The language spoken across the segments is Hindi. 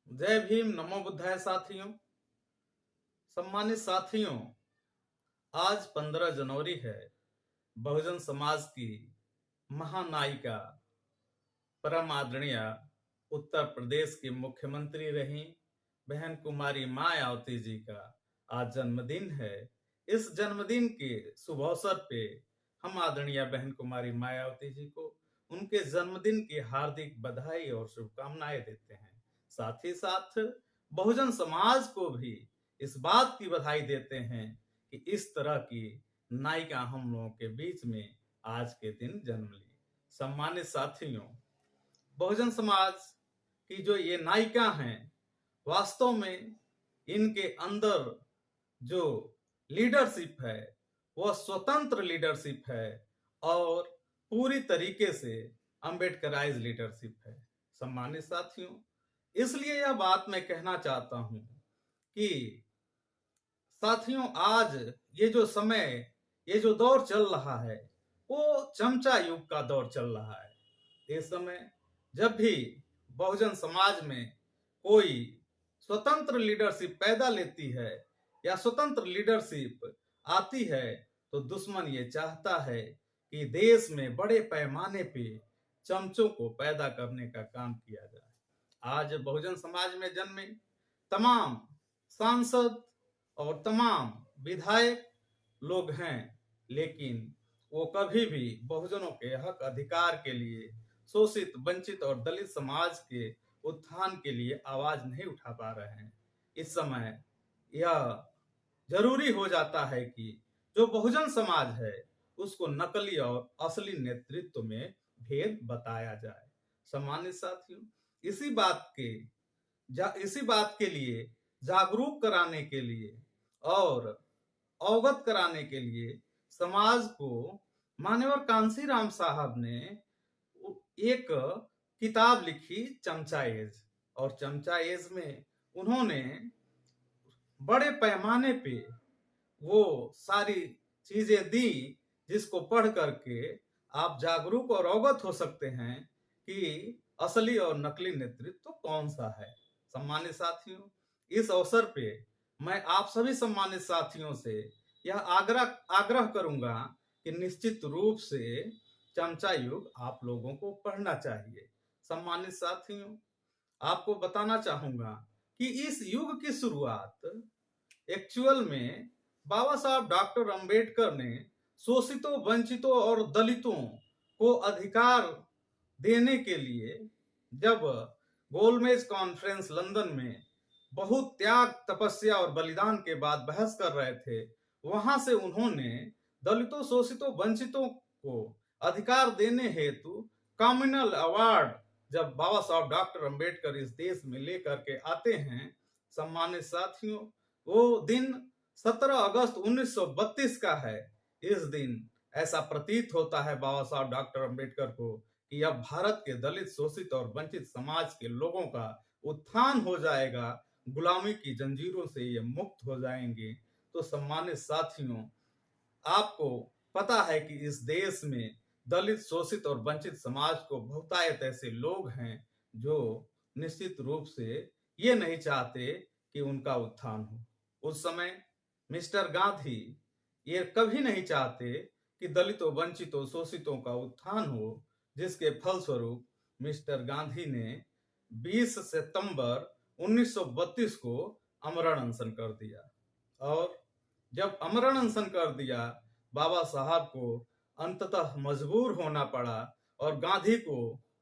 जय भीम, नमो बुद्धाय साथियों। सम्मानित साथियों, आज 15 जनवरी है। बहुजन समाज की महानायिका, परम आदरणीय उत्तर प्रदेश की मुख्यमंत्री रही बहन कुमारी मायावती जी का आज जन्मदिन है। इस जन्मदिन के शुभ अवसर पे हम आदरणीय बहन कुमारी मायावती जी को उनके जन्मदिन की हार्दिक बधाई और शुभकामनाएं देते हैं। साथ ही साथ बहुजन समाज को भी इस बात की बधाई देते हैं कि इस तरह की नायिका हम लोगों के बीच में आज के दिन जन्म ली। सम्मानित साथियों, बहुजन समाज की जो ये नायिका हैं, वास्तव में इनके अंदर जो लीडरशिप है वह स्वतंत्र लीडरशिप है और पूरी तरीके से अंबेडकराइज लीडरशिप है। सम्मानित साथियों, इसलिए यह बात मैं कहना चाहता हूं कि साथियों, आज ये जो समय, ये जो दौर चल रहा है वो चमचा युग का दौर चल रहा है। इस समय जब भी बहुजन समाज में कोई स्वतंत्र लीडरशिप पैदा लेती है या स्वतंत्र लीडरशिप आती है तो दुश्मन ये चाहता है कि देश में बड़े पैमाने पे चमचों को पैदा करने का काम किया जाए। आज बहुजन समाज में जन्मे तमाम सांसद और तमाम विधायक लोग हैं, लेकिन वो कभी भी बहुजनों के हक अधिकार के लिए, शोषित, वंचित और दलित समाज के उत्थान के लिए आवाज नहीं उठा पा रहे हैं। इस समय यह जरूरी हो जाता है कि जो बहुजन समाज है उसको नकली और असली नेतृत्व में भेद बताया जाए। सम्मानित साथियों, इसी बात के लिए जागरूक कराने के लिए और अवगत कराने के लिए समाज को मान्यवर कांशीराम साहब ने एक किताब लिखी, चमचा एज। और चमचा एज में उन्होंने बड़े पैमाने पे वो सारी चीजें दी जिसको पढ़ करके आप जागरूक और अवगत हो सकते हैं कि असली और नकली नेतृत्व कौन सा है। सम्मानित साथियों, इस अवसर पे मैं आप सभी सम्मानित साथियों से यह आग्रह करूंगा कि निश्चित रूप से चमचा युग आप लोगों को पढ़ना चाहिए। सम्मानित साथियों, आपको बताना चाहूंगा कि इस युग की शुरुआत एक्चुअल में बाबा साहब डॉक्टर अंबेडकर ने शोषितों, वंचितों और दलितों को अधिकार देने के लिए जब गोलमेज कॉन्फ्रेंस लंदन में बहुत त्याग, तपस्या और बलिदान के बाद बहस कर रहे थे, वहां से उन्होंने दलितों, शोषितों, वंचितों को अधिकार देने हेतु कम्युनल अवार्ड जब बाबा साहब डॉक्टर अंबेडकर इस देश में लेकर के आते हैं, सम्मानित साथियों, वो दिन 17 अगस्त 1932 का है। इस दिन ऐसा प्रतीत होता है बाबा साहब डॉक्टर अंबेडकर को कि अब भारत के दलित, शोषित और वंचित समाज के लोगों का उत्थान हो जाएगा, गुलामी की जंजीरों से ये मुक्त हो जाएंगे। तो सम्मानित साथियों, आपको पता है कि इस देश में दलित, शोषित और वंचित समाज को बहुतायत ऐसे लोग हैं जो निश्चित रूप से ये नहीं चाहते कि उनका उत्थान हो। उस समय मिस्टर गांधी ये कभी नहीं चाहते कि दलितों, वंचितों, शोषितों का उत्थान हो, जिसके फलस्वरूप मिस्टर गांधी ने 20 सितंबर 1932 को आमरण अनशन कर दिया। और जब आमरण अनशन कर दिया, बाबा साहब को अंततः मजबूर होना पड़ा और गांधी को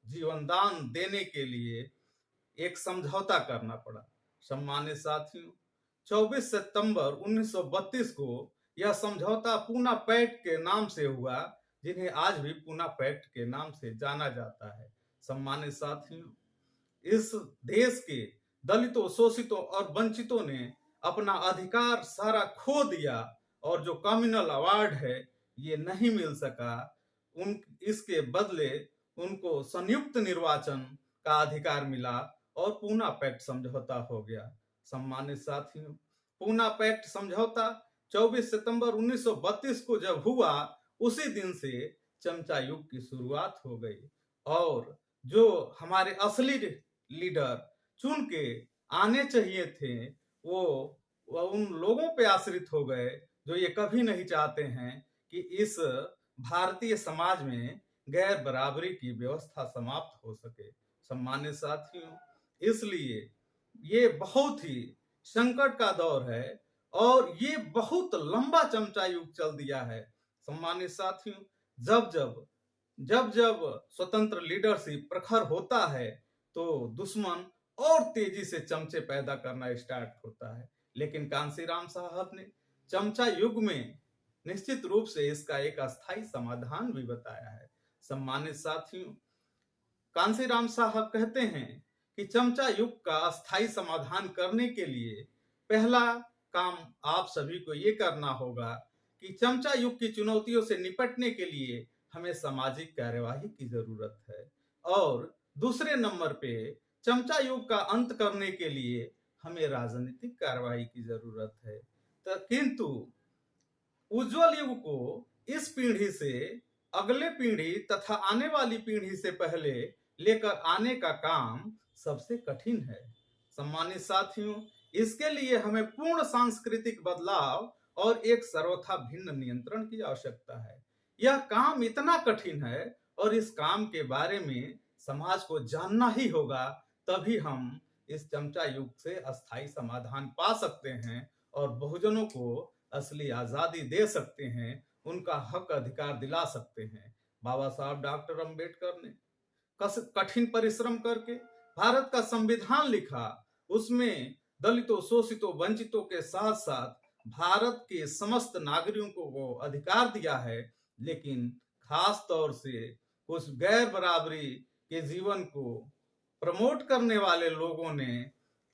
जीवन दान देने के लिए एक समझौता करना पड़ा। सम्मानित साथियों, 24 सितंबर 1932 को यह समझौता पूना पैक्ट के नाम से हुआ, जिन्हें आज भी पूना पैक्ट के नाम से जाना जाता है। सम्मानित साथियों, इस देश के दलितों, शोषितों और वंचितों ने अपना अधिकार सारा खो दिया और जो कम्युनल अवार्ड है ये नहीं मिल सका। इसके बदले उनको संयुक्त निर्वाचन का अधिकार मिला और पूना पैक्ट समझौता हो गया। सम्मानित साथियों, पूना पैक्ट समझौता 24 सितंबर 1932 को जब हुआ, उसी दिन से चमचा युग की शुरुआत हो गई और जो हमारे असली लीडर चुन के आने चाहिए थे वो उन लोगों पे आश्रित हो गए जो ये कभी नहीं चाहते हैं कि इस भारतीय समाज में गैर बराबरी की व्यवस्था समाप्त हो सके। सम्मानित साथियों, इसलिए ये बहुत ही संकट का दौर है और ये बहुत लंबा चमचा युग चल दिया है। सम्मानित साथियों, जब जब जब जब स्वतंत्र लीडरशिप प्रखर होता है तो दुश्मन और तेजी से चमचे पैदा करना स्टार्ट होता है। लेकिन कांसीराम साहब ने चमचा युग में निश्चित रूप से इसका एक अस्थायी समाधान भी बताया है। सम्मानित साथियों, कांसीराम साहब कहते हैं कि चमचा युग का अस्थायी समाधान करने के लिए पहला काम आप सभी को ये करना होगा कि चमचा युग की चुनौतियों से निपटने के लिए हमें सामाजिक कार्यवाही की जरूरत है और दूसरे नंबर पे चमचा युग का अंत करने के लिए हमें राजनीतिक कार्यवाही की जरूरत है। किंतु उज्जवल युग को इस पीढ़ी से अगले पीढ़ी तथा आने वाली पीढ़ी से पहले लेकर आने का काम सबसे कठिन है। सम्मानित साथियों, इसके लिए हमें पूर्ण सांस्कृतिक बदलाव और एक सर्वथा भिन्न नियंत्रण की आवश्यकता है। यह काम इतना कठिन है और इस काम के बारे में समाज को जानना ही होगा, तभी हम इस चमचा युग से अस्थायी समाधान पा सकते हैं और बहुजनों को असली आजादी दे सकते हैं, उनका हक अधिकार दिला सकते हैं। बाबा साहब डॉक्टर अंबेडकर ने कठिन परिश्रम करके भारत का संविधान लिखा, उसमें दलितों, शोषितों, वंचितों के साथ साथ भारत के समस्त नागरिकों को अधिकार दिया है। लेकिन खास तौर से कुछ गैर बराबरी के जीवन को प्रमोट करने वाले लोगों ने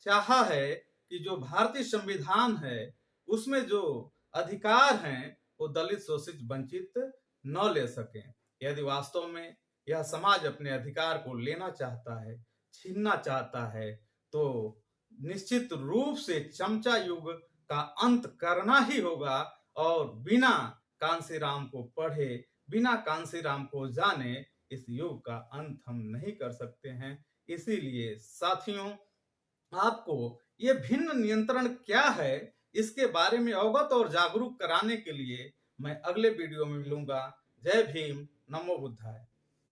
चाहा है कि जो भारतीय संविधान है उसमें जो अधिकार हैं वो दलित, शोषित, वंचित न ले सकें। यदि वास्तव में यह समाज अपने अधिकार को लेना चाहता है, छीनना चाहता है, तो निश्चित रूप से चमचा युग का अंत करना ही होगा और बिना कांसीराम को पढ़े, बिना कांसीराम को जाने इस युग का अंत हम नहीं कर सकते हैं। इसीलिए साथियों, आपको ये भिन्न नियंत्रण क्या है इसके बारे में अवगत और जागरूक कराने के लिए मैं अगले वीडियो में मिलूंगा। जय भीम, नमो बुद्धाय।